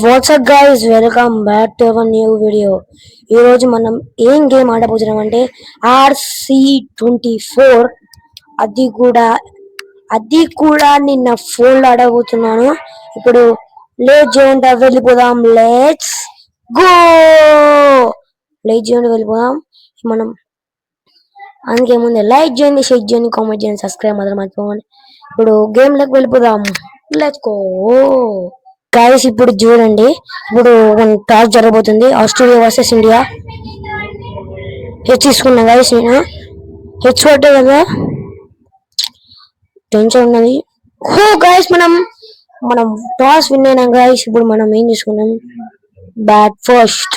WhatsApp guys, welcome back to our new video. ఈరోజు మనం ఏం గేమ్ ఆడబోతున్నాం అంటే RC24. అది కూడా నిన్న ఫోన్లో ఆడబోతున్నాను. ఇప్పుడు లేట్ చేయకుండా వెళ్ళిపోదాం. Let's go. లేట్ చేయకుండా వెళ్ళిపోదాం మనం. అందుకే ముందే లైక్ చేయండి, షేర్ చేయండి, కామెంట్ చేయండి, సబ్స్క్రైబ్ మాత్రం మర్చిపోకండి. ఇప్పుడు గేమ్ లోకి వెళ్ళిపోదాం. Let's go guys. ఇప్పుడు చూడండి, ఇప్పుడు టాస్ జరగబోతుంది. Australia versus India. హెచ్ తీసుకున్నా గైస్. నేను హెచ్ కొట్టే కదా, టెన్షన్ ఉన్నది. హో గైస్, మనం టాస్ విన్ అయినాం గైస్. ఇప్పుడు మనం ఏం తీసుకున్నాం? Bat first.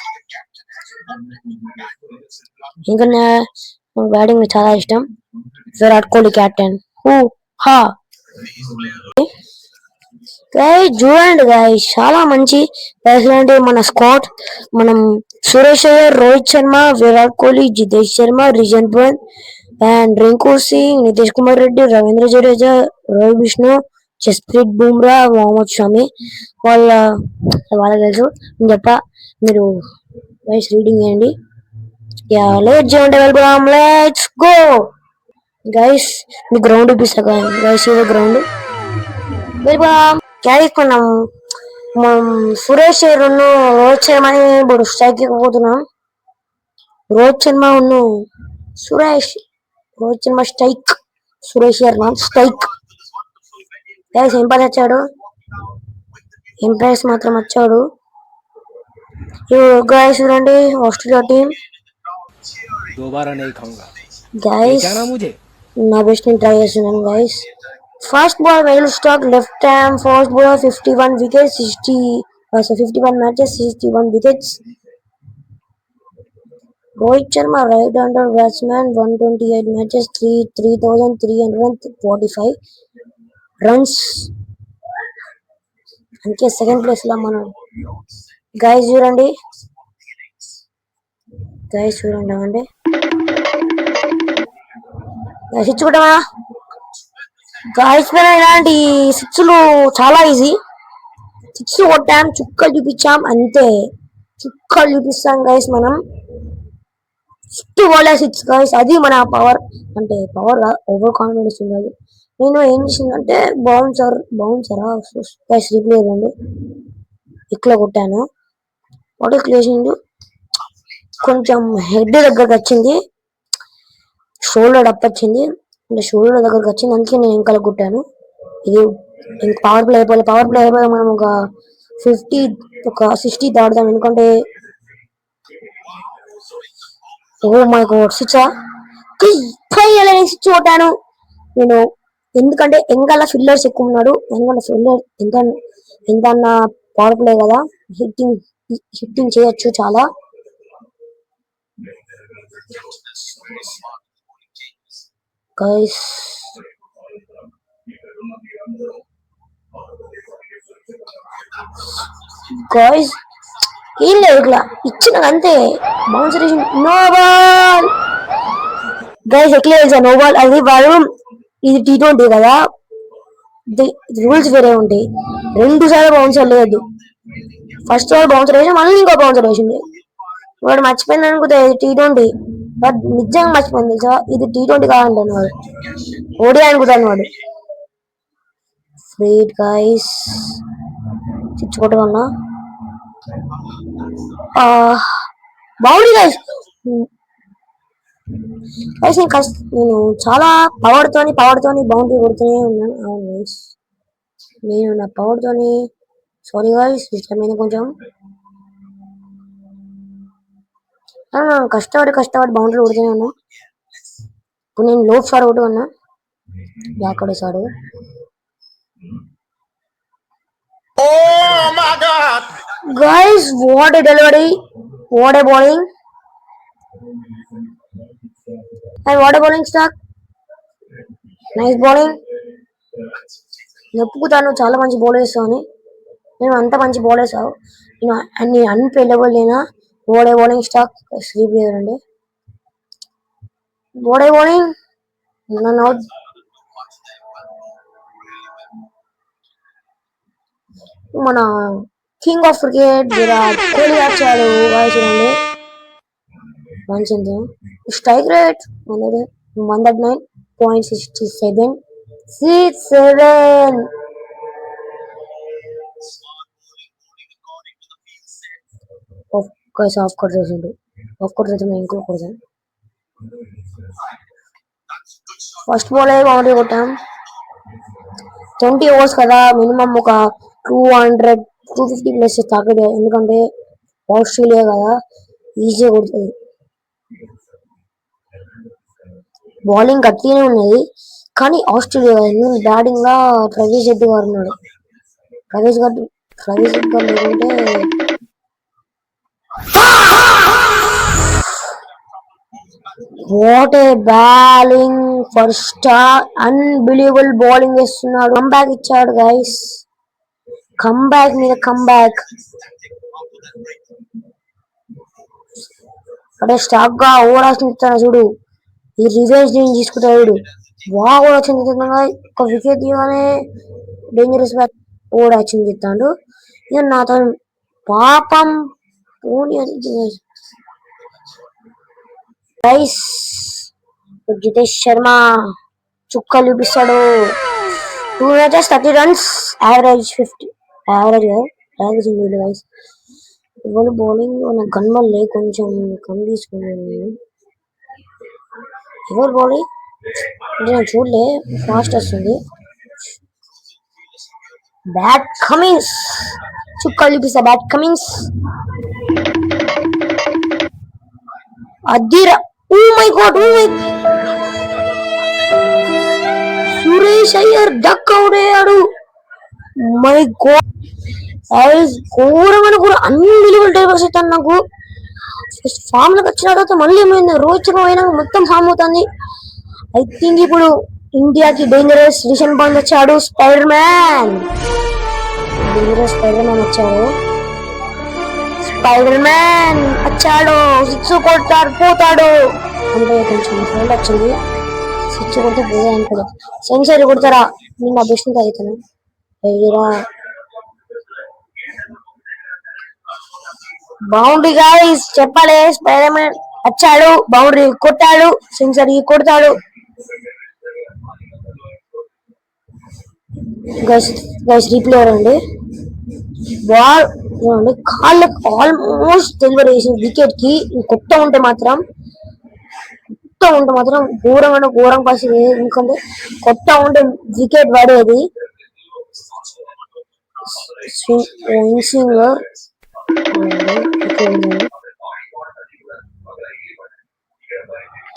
ఇంకా బ్యాటింగ్ చాలా ఇష్టం. విరాట్ కోహ్లీ కెప్టెన్. హా చూడండి గాయస్, చాలా మంచి అంటే మన స్క్వాడ్. మనం సురేష్ అయ్యర్, రోహిత్ శర్మ, విరాట్ కోహ్లీ, జితేష్ శర్మ, రిజన్ పంత్ అండ్ రింకు సింగ్, నితీష్ కుమార్ రెడ్డి, రవీంద్ర జడేజా, రోహిత్ విష్ణు, జస్ప్రీత్ బుమ్రా, మొహమ్మద్ షమి. వాళ్ళ తెలుసు. నేను చెప్ప, మీరు గైస్ రీడింగ్ చేయండి. లేట్ చేయండి, వెళ్దాం. Let's go guys. Me ground చూపిస్తా గైస్. ఇది గ్రౌండ్. వెళ్ళిపోదాం. క్యారీకున్నాం. సురేష్ రెండు రోహిత్ శర్మని ఇప్పుడు స్ట్రైక్ ఇవ్వబోతున్నాం. రోహిత్ శర్మ ఉన్ను Suresh. Rohit Sharma strike, Suresh Sharma strike. Umpire వచ్చాడు. ఎంపైర్స్ మాత్రం వచ్చాడు. గైస్ చూడండి, ఆస్ట్రేలియా టీం. గైస్ నా బెస్ట్ నేను ట్రై చేస్తున్నాను guys. First ball well Starc, left hand fast bowler, 51 wickets, 51 matches, 61 wickets. Rohit Sharma, right-hander batsman, 128 matches, 3,345 runs. అందుకే సెకండ్ ప్లేస్ లో మనం. గైస్ చూడండి అవండి. Six కొట్టమా guys. పైన ఇలాంటి సిక్స్లు చాలా ఈజీ. సిక్స్ కొట్టాం, చుక్కలు చూపించాం, అంతే. చుక్కలు చూపిస్తాం గైస్ మనం. Fifty ball 6 guys. అది మన పవర్. అంటే పవర్ ఓవర్ కాన్ఫిడెన్స్ ఉండాలి. నేను ఏం చేసిందంటే బౌన్సరా గైస్ రీప్లే ఇవ్వండి. ఇట్లా కొట్టాను. వాటి క్లేసిండు కొంచెం హెడ్ దగ్గరకు వచ్చింది, షోల్డర్ అప్ వచ్చింది. అంటే షోల్డర్ దగ్గరకు వచ్చింది, అందుకే నేను వెనకాల కొట్టాను. ఇది పవర్ ప్లే అయిపోయి మనం ఒక 60 దాటుదాం. ఎందుకంటే మనకు సిక్స్ కొట్టాను నేను. ఎందుకంటే వెనకాల ఫీల్డర్స్ ఎక్కువ ఉన్నాడు. వెనకాల ఫీల్డర్ ఎంత పవర్ ప్లే కదా, హిట్టింగ్ చేయొచ్చు చాలా. గైస్ ఏం లేదు, ఇట్లా ఇచ్చిన అంతే. Bouncer no ball guys. ఎట్లా తెలుసా నో బాల్? అది వాళ్ళు, ఇది T20 కదా, రూల్స్ వేరే ఉంటాయి. 2 సార్లు బౌన్సర్ లేదు. ఫస్ట్ సార్ బౌన్సర్ వేసి మళ్ళీ ఇంకో బౌన్సర్ వేసింది. వాడు మర్చిపోయింది అనుకుంటే T20, బట్ నిజంగా మర్చిపోయింది తెలుసా. ఇది T20 కాదంటాను వాడు, ఓడి అనుకుంటాను వాడు. స్వీట్ గైస్, తెచ్చుకోవటం వల్ల బాగుంది గైస్. నేను చాలా పవర్ తోని బౌండరీ కొడుతూనే ఉన్నాను. అవును గైస్, నేను నా పవర్ తోని. సారీ గైస్, ఇష్టమైన కొంచెం కష్టపడి బౌండరీ కొడుతూనే ఉన్నా. ఇప్పుడు నేను లోఫ్ షాట్ ఒకటి ఉన్నా, బ్యాక్ సాడు. Guys what a delivery, what a bowling and what a bowling attack. Nice bowling. చెప్పుకుతాను చాలా మంచి బౌల్ వేస్తావు అని. నేను అంత మంచి బౌల్ వేసావు. నేను అన్ని అన్పెల్లబుల్ లేనా. What a bowling attack. Slip లేదండి. What a bowling. నన్ను అవుట్. మన king of cricket Virat Kohli వచ్చాడు చూడండి. మంచిది. Strike rate 109.67 67. ఆఫ్ కొట్టేసిండు. ఆఫ్ కొట్టేసి ఇంకో కొడతాం. ఫస్ట్ బాల్ బౌండరీ కొట్టాం. 20 overs కదా, మినిమం ఒక 200-250 ప్లస్ టార్గెట్. ఎందుకంటే ఆస్ట్రేలియా కదా, ఈజీగా కొడుతుంది. బౌలింగ్ గట్టిగానే ఉన్నది కానీ ఆస్ట్రేలియా బ్యాటింగ్ గా ప్రవేశ్ రెడ్డి గారు ఉన్నాడు. ప్రవేశ్ రెడ్డి గారు లేకుంటే what a bowling for star. Unbelievable bowling చేస్తున్నాడు. కంబ్యాక్ ఇచ్చాడు గైస్. కంబ్యాక్ మీద కంబ్యాక్. అంటే స్టాక్ గా ఓవర్ ఇస్తాడు చూడు. ఈ రివెంజ్ నేను తీసుకుంటాడు. బాగా వచ్చింది. ఒక వికెట్ తీయగానే డేంజరస్ బ్యాట్ ఓవర్ యాక్షన్ చెప్తాడు. ఇక నాతో పాపం పోనీ గైస్. జితేష్ శర్మ చుక్కలు చూపిస్తాడు. 2 matches 30 runs, average 50. Average guys. ఇవాళ బౌలింగ్ నాకు కనబడలే, కొంచెం కన్ను తీసుకున్నాను. ఎవరు బౌలింగ్ నేను చూడలే, ఫాస్ట్ వస్తుంది. బ్యాట్ కమిన్స్ చుక్కలు చూపిస్తా. బ్యాట్ కమిన్స్ అద్దిరా. Oh my God, Suresh Iyer duck out అయ్యాడు. మై గాడ్, ఘోరమైన కూడా అన్బిలీవబుల్ డైవర్స్ అవుతాను. నాకు ఫామ్ లోకి వచ్చిన తర్వాత మళ్ళీ ఏమైంది, రోహిత్ శర్మ అయినా మొత్తం ఫామ్ అవుతుంది. ఐ థింక్ ఇప్పుడు ఇండియాకి డేంజరస్ రిషన్ పంత్ వచ్చాడు. స్పైడర్ మ్యాన్ వచ్చాడు. స్పైడర్ మ్యాన్ వచ్చాడు. 6 కొడతాడు, పోతాడు. అంటే కొంచెం ఫోన్ వచ్చింది. 6 కొడితే పోదా అనుకోడు. సెంచరీ కొడతారా? నేను అభ్యర్థించి అవుతాను. బౌండరీ గైస్ చెప్పాలి. స్పైడర్ మ్యాన్ వచ్చాడు, బౌండరీ కొట్టాడు, సెంచరీ కొడతాడు. గైస్ రీప్లే అండి. బాల్ కాళ్ళకి ఆల్మోస్ట్ డెలివరీ చేసిన వికెట్ కి కొత్త ఉంటే మాత్రం ఘోరం పరిస్థితి. ఎందుకంటే కొత్త ఉంటే వికెట్ పడేది. స్వింగర్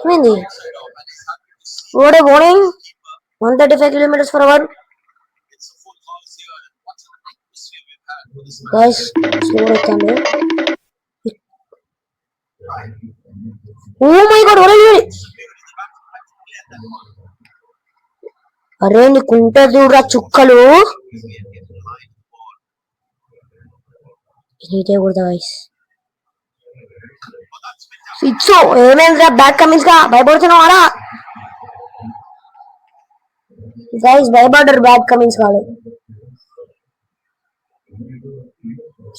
ఏమైంది? ఓడే బౌలింగ్ 135 km/h. గైస్ స్లో అవుతాను. ఓ మై గాడ్, అరే నీకుంట చూడరా చుక్కలు. నీటే కొడతా గైస్. సిక్స్ ఏమైందిరా? బ్యాక్ కమిన్స్ గా భయపడుతున్నావు అలా గైస్. భయపడ్డారు, బ్యాక్ కమిన్స్ కాదు.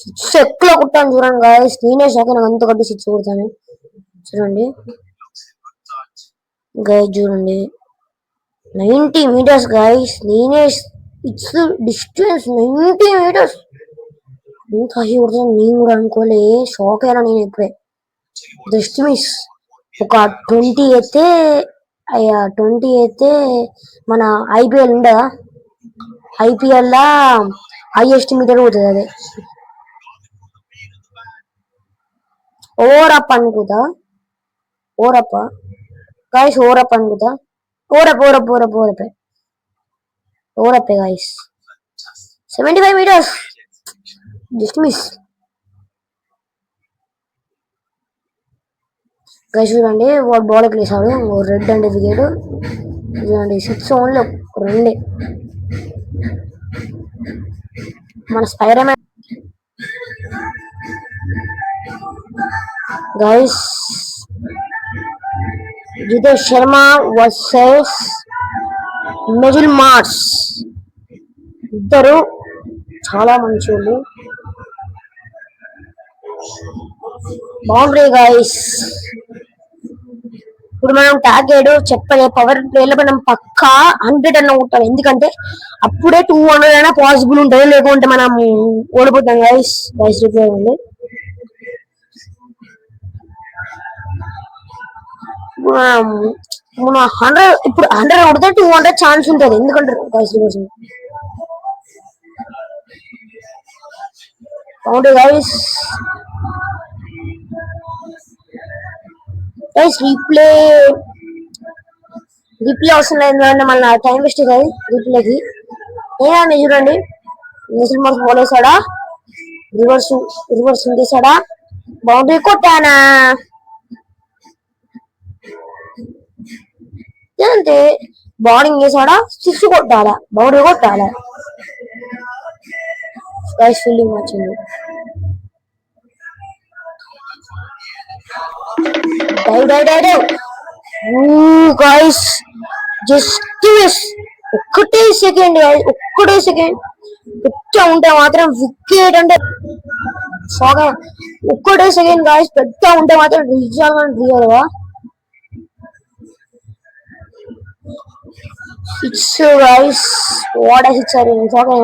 సిక్స్ ఎక్కువ కొట్టాను చూడండి గైస్. నేనే షాక్, నాకు అంత కొట్టి 6 కొడతాను చూడండి గైస్. చూడండి 90 meters గైస్. నేనే ఇట్స్ డిస్టెన్స్ 90 meters. ఇంత హై కొడతాను నేను కూడా అనుకోలే. షాక్ అయినా నేను ఇప్పుడే. Just miss. ఒక 20 అయితే 20 అయితే మన ఐపీఎల్ ఉండదా, ఐపీఎల్ లా హైయెస్ట్ మీటర్ పోతుంది అదే. ఓవరప్ అనుకుంటా. Over up guys. ఓవరప్ అనుకుంటా. Over up guys. 75 meters. Just miss guys. చూడండి వాడు బాల్ వేసాడు. Red and wicket. చూడండి 6 ఓన్లీ 2. మన Spider Man guys. Jitesh Sharma versus Mitchell Marsh. ఇద్దరు చాలా మంచి వాళ్ళు. Boundary guys. ఇప్పుడు మనం టార్గెట్ చెప్పలే, పవర్ ప్లేలో మనం పక్కా 100 అన్న కొట్టాలి. ఎందుకంటే అప్పుడే 200 అయినా పాసిబుల్ ఉంటుంది, లేకుంటే మనం ఓడిపోతాం గైస్. గైస్ రిప్లై ఉంది. మన 100, ఇప్పుడు 100 కొడితే 200 ఛాన్స్ ఉంటుంది. ఎందుకంటే guys boundary guys. Guys replay అవసరం లేదు, మళ్ళీ టైం వేస్ట్ కాదు రీప్లేకి. ఏమైంది చూడండి, మిసిల్ మార్క్స్ బాల్ వేసాడా, రివర్స్ తీసాడా, బౌండరీ కొట్టానా. అంటే బౌలింగ్ వేసాడా, 6 కొట్టాలా, బౌండరీ కొట్టాలా. గైస్ ఫీల్డింగ్ వచ్చింది. గైస్ జస్ట్ ఒక్కటే సెకండ్, పెట్టా ఉంటే మాత్రం వికెట్ అంటే సాగా. ఒక్కటే సెకండ్ గాయస్, పెట్టా ఉంటే మాత్రం నిజంగా రియల్గా 6 గాయస్. వాట్ ఆ 6 సాగా.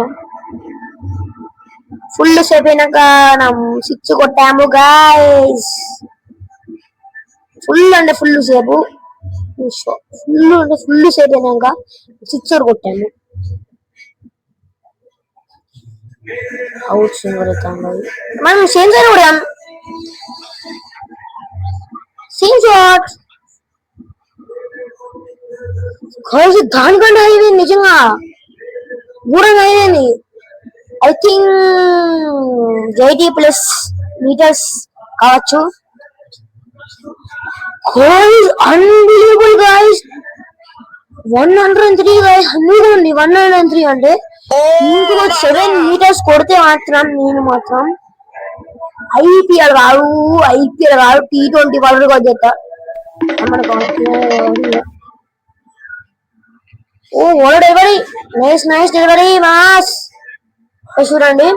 ఫుల్ సేపు అయినాక 6 కొట్టాము గాయస్. ఫుల్ సేపు, ఫుల్ సేపు అయినాక 6 కొట్టాము. అవుట్ స్వింగ్ మనం సెంచరీ కొడాం. దానికంటే అయిపోయింది నిజంగా, ఘోరంగా అయిపోయింది. ఐ థింక్ 80+ మీటర్స్ కావచ్చు. Unbelievable guys. 103 గాయస్, 103 అంటే ఇంకో 7 మీటర్స్ కొడితే మాత్రం నేను మాత్రం ఐపీఎల్ కాదు T20 వరల్డ్ కప్ చేస్తా. Oh over delivery, nice delivery mass. చూడండి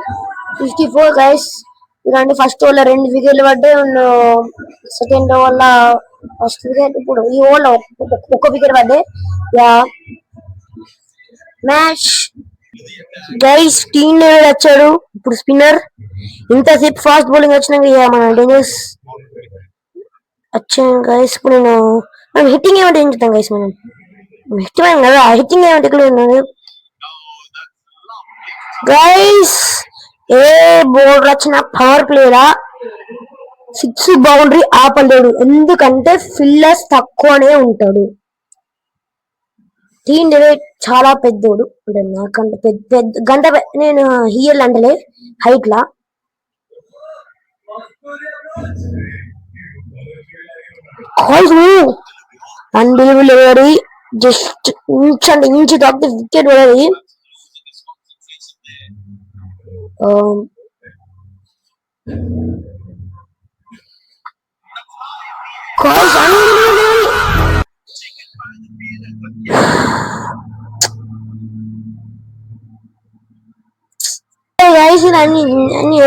54 గైస్. చూడండి ఫస్ట్ ఓవర్ లో 2 వికెట్లు పడ్డాయి, సెకండ్ ఓవర్ లో ఫస్ట్ వికెట్, ఇప్పుడు ఈ ఓవర్ లో ఒక్క వికెట్ పడ్డాయి. Yeah match guys. Team level వచ్చాడు ఇప్పుడు స్పిన్నర్. ఇంతసేపు ఫాస్ట్ బౌలింగ్ వచ్చినాక మన డేంజర్స్ వచ్చాను గైస్. ఇప్పుడు మనం హిట్టింగ్ ఏమంటే ఏం చెప్తాం గైస్, మనం హిట్ కదా, హిట్టింగ్ ఏమంటే ఇక్కడ ఉన్నది గైస్. ఏ బౌలర్ వచ్చిన పవర్ ప్లేరా 6 బౌండరీ ఆపలేడు, ఎందుకంటే ఫిల్లర్స్ తక్కువనే ఉంటాడు. టీమ్ డెవిడ్ చాలా పెద్దోడు, అంటే నాకంటే పెద్ద గంట. నేను హియల్ అంటలే, హైట్ లా. అన్బిలీవబుల్ డెలివరీ, జస్ట్ ఇంచు తాకితే వికెట్ పడేది.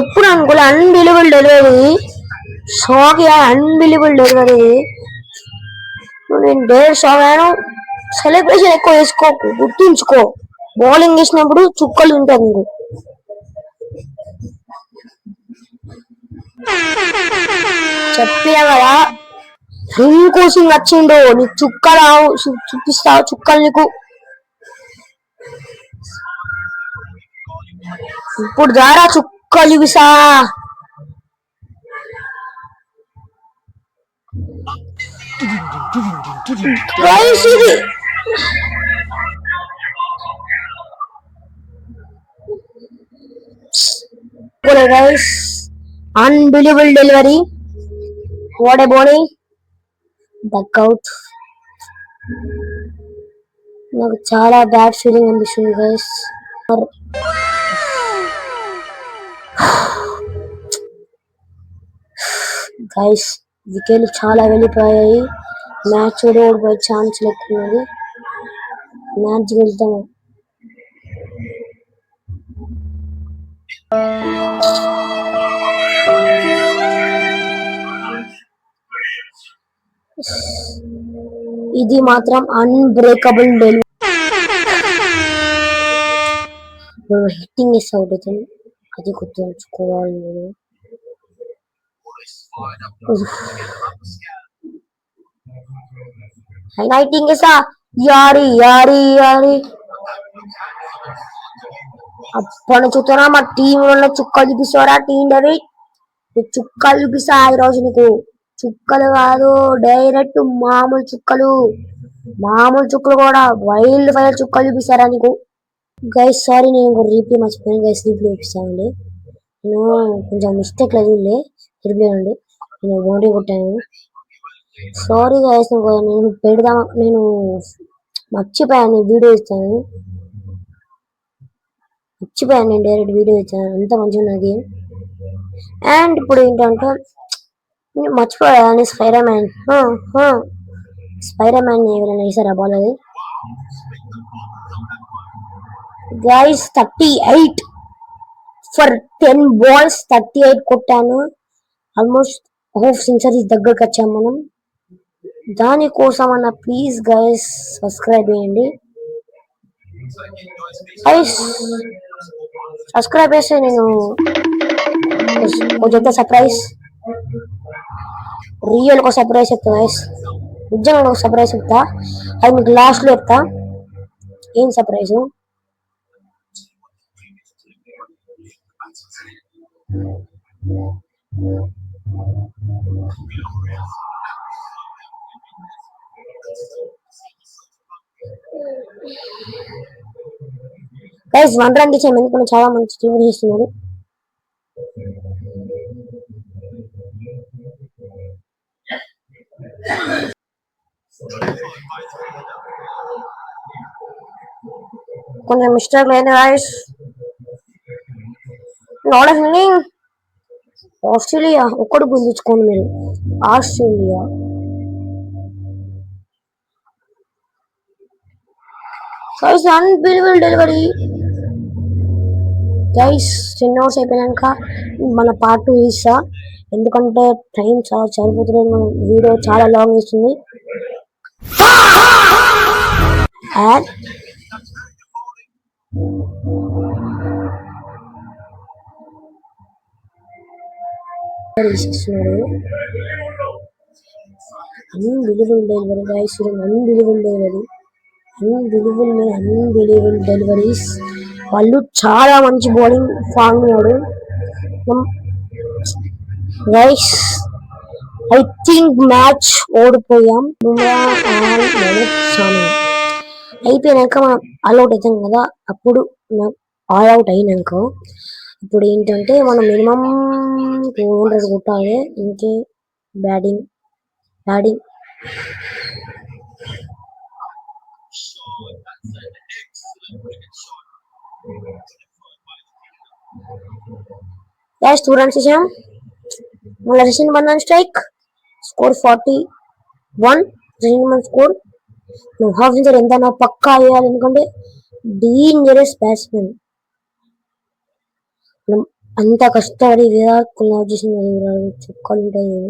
ఎప్పుడు అనుకోలే, unbelievable delivery. Shock, unbelievable delivery. నేను డేర్ షాక్ అయ్యాను. సెలబ్రేషన్ ఎక్కువ వేసుకోకు, గుర్తుంచుకో, బౌలింగ్ వేసినప్పుడు చుక్కలు ఉంటుంది నీకు. చెప్పినా కదా, రింగ్ వచ్చిండు, నీకు చుక్కలు చూపిస్తా, చుక్కలు నీకు. ఇప్పుడు ద్వారా చుక్కలు చూపిస్తా. ఇది guys, unbelievable delivery. What a body. Duck out. నాకు చాలా బ్యాడ్ ఫీలింగ్ అనిపిస్తుంది గైస్. గైస్ వికెట్లు చాలా వెళ్ళిపోయాయి, మ్యాచ్ కూడా ఓడిపోయే ఛాన్స్ ఎక్కున్నది. మ్యాచ్ గెలుద్దాము. ఇది మాత్రం unbreakable delivery. Hitting is out అవుతుంది, అది గుర్తుంచుకోవాలి నేను. హిట్టింగ్ ఇస్ యారి యారి యారి. అప్పటి చూస్తున్నా మా టీంలో చుక్కలు చూపిస్తారా టీం డేవిడ్. చుక్కలు చూపిస్తా ఈ రోజు నీకు. చుక్కలు కాదు, డైరెక్ట్ మామూలు చుక్కలు. మామూలు చుక్కలు కూడా వైల్డ్ ఫైర్ చుక్కలు చూపిస్తారా నీకు. గైస్ సారీ, నేను రీప్లే మర్చిపోయాను గైస్, రీప్లే చూపిస్తానండి. నేను కొంచెం మిస్టేక్ లేదు, రీప్లే అండి. నేను బౌండరీ కొట్టాను, సారీ గైస్. నేను పెడదాం, నేను మర్చిపోయాను వీడియో ఇస్తాను. మర్చిపోయాను, నేను డైరెక్ట్ వీడియో ఇచ్చాను, అంత మంచిగా ఉన్నది. అండ్ ఇప్పుడు ఏంటంటే మర్చిపోయాను, స్పైడర్ మ్యాన్. స్పైడర్ మ్యాన్ ఎవరైనా వేసారా బాల్ అది. గైస్ 38 ఫర్ 10 balls, 38 కొట్టాను. ఆల్మోస్ట్ హాఫ్ సెంచరీ దగ్గరకు వచ్చాము మనం. దానికోసం అన్న ప్లీజ్ గైస్ సబ్స్క్రైబ్ చేయండి గైస్. సబ్స్క్రైబ్ చేస్తే నేను ఒక సర్ప్రైజ్, రియల్ ఒక సర్ప్రైజ్ చెప్తా గైస్. నిజంగా ఒక సర్ప్రైజ్ చెప్తా, అది మీకు లాస్ట్ లో చెప్తా. ఏం సర్ప్రైజ్? గైస్ 1 run తీసాము, ఎందుకంటే చాలా మంచి టీం చేస్తున్నారు. కొంచెం మిస్టేక్ లేదు గైస్. Not winnowing. ఆస్ట్రేలియా ఒక్కడు గుంజుకోండి మీరు. Australia guys unbelievable delivery guys. 10 hours అయిపోయాక మన పార్ట్ 2 ఇస్తా, ఎందుకంటే టైం చాలా సరిపోతుంది, వీడియో చాలా లాంగ్ ఇస్తుంది. And unbelievable delivery guys, unbelievable delivery, unbelievable deliveries. వాళ్ళు చాలా మంచి బౌలింగ్ ఫామ్ ఉన్నాడు గైస్. ఐ థింక్ మ్యాచ్ ఓడిపోయాం. అయిపోయినాక మనం ఆల్అౌట్ అవుతాం కదా, అప్పుడు ఆల్అౌట్ అయినాక ఇప్పుడు ఏంటంటే మనం మినిమం 200 కొట్టాలి. ఇంకే బ్యాటింగ్ గైస్ 2 runs ఇచ్చాం. మళ్ళీ రిషన్ బంధన్ స్ట్రైక్, స్కోర్ 41. రిషన్ స్కోర్. నువ్వు హాఫ్ సెంచరీ ఎంత పక్కా వేయాలి, ఎందుకంటే డేంజరస్ బ్యాట్స్మెన్. అంత కష్టపడి విరాట్ కోహ్లీ అవుట్ చేసిన చుక్కలు ఉంటాయి.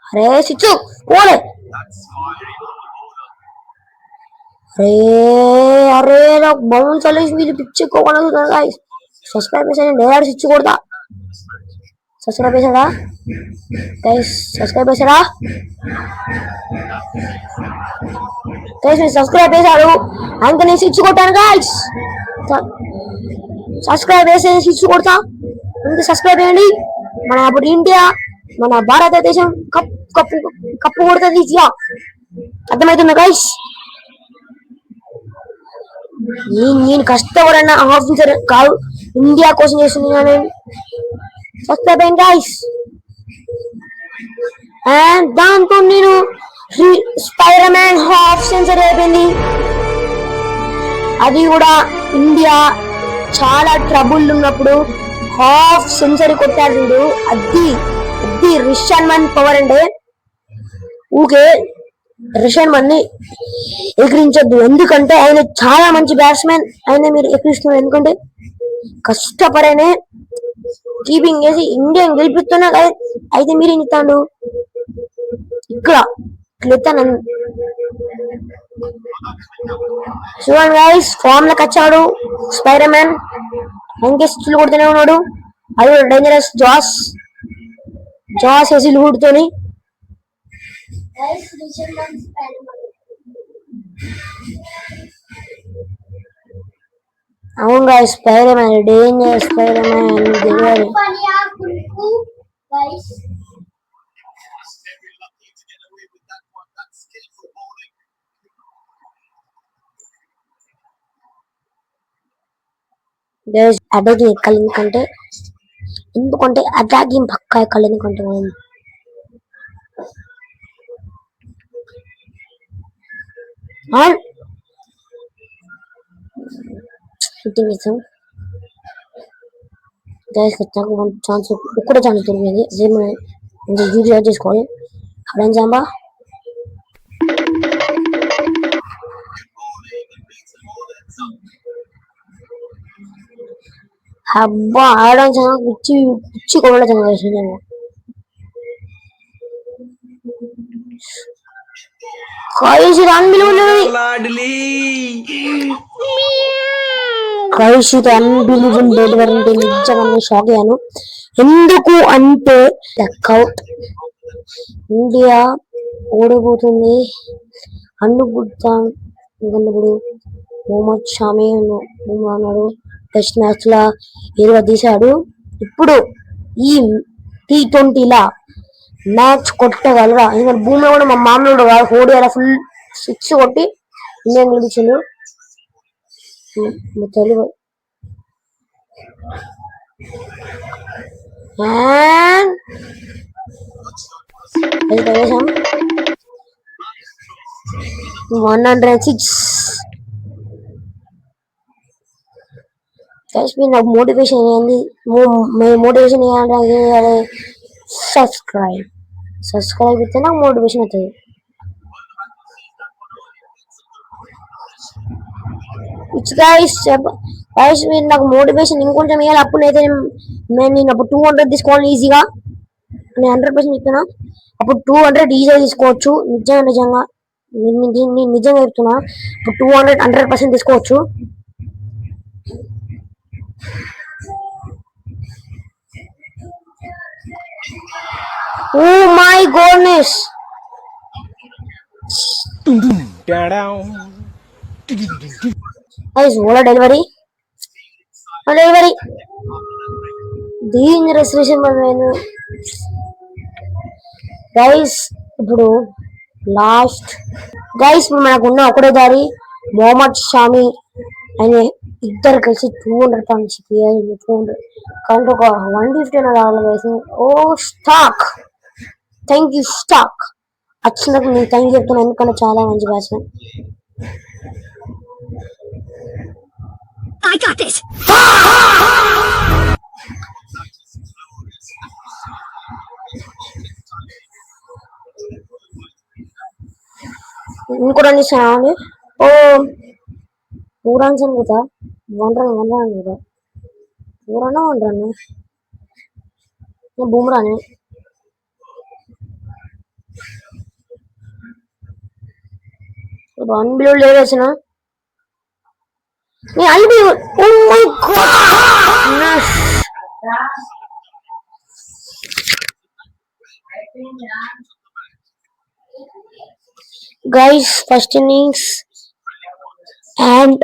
అరే సిక్స్ పోలే. అరే నాకు బౌన్స్ అలేసి మీరు పిచ్చి ఎక్కువ. సబ్స్క్రైబ్ చేసి డైరెక్ట్ సిక్స్ కొడతా. సబ్స్క్రైబ్ చేశాడా గైస్? సబ్స్క్రైబ్ చేశారా గైస్? నేను సబ్స్క్రైబ్ చేశాడు అంత నేను సిక్స్ కొట్టాను గైస్. సబ్స్క్రైబ్ చేసి సిక్స్ కొడతా, అంతే. సబ్స్క్రైబ్ చేయండి. మన అప్పుడు ఇండియా, మన భారతదేశం కప్పు కొడుతుంది ఈజీగా, అర్థమవుతుందా గైస్? నేను కష్టపడన్నా హాఫ్ సెంచరీ కాదు, ఇండియా కోసం చేస్తున్నాను. సబ్స్క్రైబ్ అయ్యింది గైస్. అండ్ దాంతో నేను స్పైడర్ మ్యాన్ హాఫ్ సెంచరీ అయిపోయింది. అది కూడా ఇండియా చాలా ట్రబుల్ ఉన్నప్పుడు హాఫ్ సెంచరీ కొట్టాడు వీడు. అది రిషన్ మన్ పవర్ అంటే. ఊకే రిషన్ మన్ ని ఎగిరించొద్దు, ఎందుకంటే ఆయన చాలా మంచి బ్యాట్స్మెన్. ఆయన మీరు ఎక్కిరిస్తున్నారు, ఎందుకంటే కష్టపడనే కీపింగ్ చేసి ఇండియా గెలిపిస్తున్నా కదా. అయితే మీరు ఏం చెప్తాడు? ఇక్కడ ఇట్లా చూడండి గైస్, ఫామ్ లకు వచ్చాడు స్పైడర్ మ్యాన్. ఇంకెస్ట్లు కొడుతూనే ఉన్నాడు. అది డేంజరస్ జాస్ జాస్ ఎసిల్ కొడుతూనే. అవును guys, Spider Man danger Spider Man తెలియాలి. అటాకింగ్ ఎక్కాలి, ఎందుకంటే అటాకింగ్ పక్కా ఎక్కాలి. ఎందుకంటే ఛాన్స్ ఒక్కటే ఛాన్స్ దొరికింది. జీరో యాడ్ చేసుకోవాలి. అక్కడ సాంబా అబ్బా ఆడడం చాలా పిచ్చి పిచ్చి కూడా చాలా కైషిత్ అన్బిలీవబుల్ డెలివరీ అంటే నిజంగా షాక్ అయ్యాను. ఎందుకు అంటే అవుట్ ఇండియా ఓడిపోతుంది అనుకుంటాం. ఇప్పుడు మొహమ్మద్ షామి అన్నాడు టెస్ట్ మ్యాచ్ లా తీశాడు. ఇప్పుడు ఈ T20 మ్యాచ్ కొట్టగలరా? ఎందుకంటే భూమిలో కూడా మా మామూలు ఓడి అలా ఫుల్ 6 కొట్టి ఇండియా గెలిచిండు. తెలుగు వేసాం 106. నాకు మోటివేషన్ మోటివేషన్ ఇవ్వాలి. సబ్స్క్రైబ్ ఇస్తే నాకు మోటివేషన్ అవుతుంది. గైస్ మీరు నాకు మోటివేషన్ ఇంకొంచెం ఇవ్వాలి. అప్పుడు నేను అప్పుడు 200 తీసుకోవాలి ఈజీగా. నేను 100% చెప్తున్నా, అప్పుడు 200 ఈజీగా తీసుకోవచ్చు. నిజంగా నిజంగా చెప్తున్నా, ఇప్పుడు 100% తీసుకోవచ్చు. ఓ మై గాడ్నెస్, ఓలా డెలివరీ డేంజరస్ గైస్. ఇప్పుడు లాస్ట్ గైస్, ఇప్పుడు మనకున్న ఒకటే దారి మొహమ్మద్ షామి అనే ఇద్దరు కలిసి 200 పాయింట్స్ కాబట్టి ఒక 150 రావాలి. ఓ స్టాక్, థ్యాంక్ యూ స్టాక్ వచ్చినందుకు నేను థ్యాంక్ చెప్తున్నాను. ఎందుకంటే చాలా మంచి బ్యాట్స్మెన్. ఇంకో రన్ ఇస్తాను. ఓ 2 runs అనుకుంటా. 1 run అనుకుంటా. 2 run 1 run బుమ్రాని. అన్బిలీవబుల్ వేసిన guys. First innings and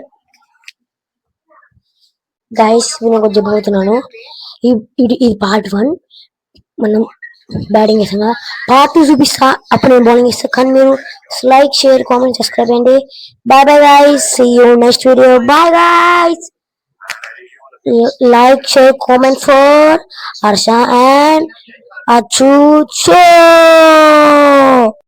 guys నేను ఒకటి చెప్పబోతున్నాను. ఇది పార్ట్ 1. మనం బ్యాటింగ్ చేస్తాం కదా, పార్ట్ 2 చూపిస్తా. అప్పుడు నేను బౌలింగ్ ఇస్తా. కానీ మీరు లైక్, షేర్, కామెంట్, సబ్స్క్రైబ్ చేయండి. Bye bye guys, see you next video. Bye guys. Like, share, comment for Harsha and Achu.